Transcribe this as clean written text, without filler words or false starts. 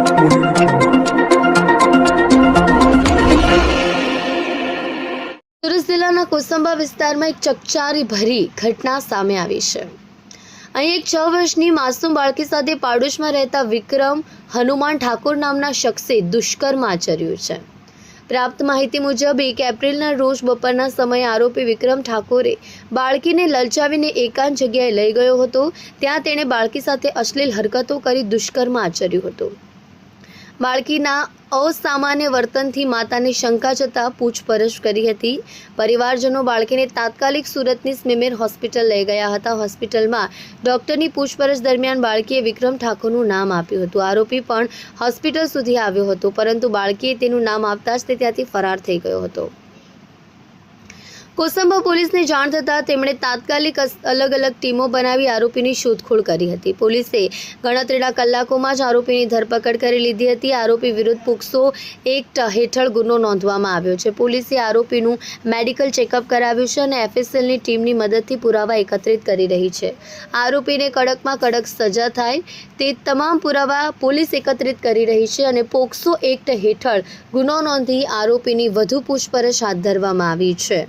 સુરત જિલ્લાના કોસંબા વિસ્તારમાં એક ચકચારી ભરી ઘટના સામે આવી છે। અહીં એક 6 વર્ષની માસૂમ બાળકી સાથે પાડોશમાં રહેતા વિક્રમ હનુમાન ઠાકોર નામના શખ્સે દુષ્કર્મ આચર્યું છે। પ્રાપ્ત માહિતી મુજબ 1 એપ્રિલના રોજ બપોરના સમયે આરોપી વિક્રમ ઠાકોરે બાળકીને લલચાવીને એકાંત જગ્યાએ લઈ ગયો હતો। ત્યાં તેણે બાળકી સાથે અશ્લીલ હરકતો કરી દુષ્કર્મ આચર્યું હતું। બાળકીના અસામાન્ય વર્તનથી માતાને શંકા જતાં પૂછપરછ કરી હતી। પરિવારજનો બાળકીને તાત્કાલિક સુરતની સ્મીમેર હોસ્પિટલ લઈ ગયા હતા। હોસ્પિટલમાં ડોક્ટરની પૂછપરછ દરમિયાન બાળકીએ વિક્રમ ઠાકોરનું નામ આપ્યું હતું। આરોપી પણ હોસ્પિટલ સુધી આવ્યો હતો, પરંતુ બાળકીએ તેનું નામ આપતા જ તે ત્યાંથી ફરાર થઈ ગયો હતો। કોસંબા પોલીસને જાણ થતાં તેમણે તાત્કાલિક અલગ અલગ ટીમો બનાવી આરોપીની શોધખોળ કરી હતી। પોલીસે ગણતરીના કલાકોમાં જ આરોપીની ધરપકડ કરી લીધી હતી। આરોપી વિરુદ્ધ પોક્સો એક્ટ હેઠળ ગુનો નોંધવામાં આવ્યો છે। પોલીસે આરોપીનું મેડિકલ ચેકઅપ કરાવ્યું છે અને એફએસએલની ટીમની મદદથી પુરાવા એકત્રિત કરી રહી છે। આરોપીને કડકમાં કડક સજા થાય તે તમામ પુરાવા પોલીસ એકત્રિત કરી રહી છે અને પોક્સો એક્ટ હેઠળ ગુનો નોંધી આરોપીની વધુ પૂછપરછ હાથ ધરવામાં આવી છે।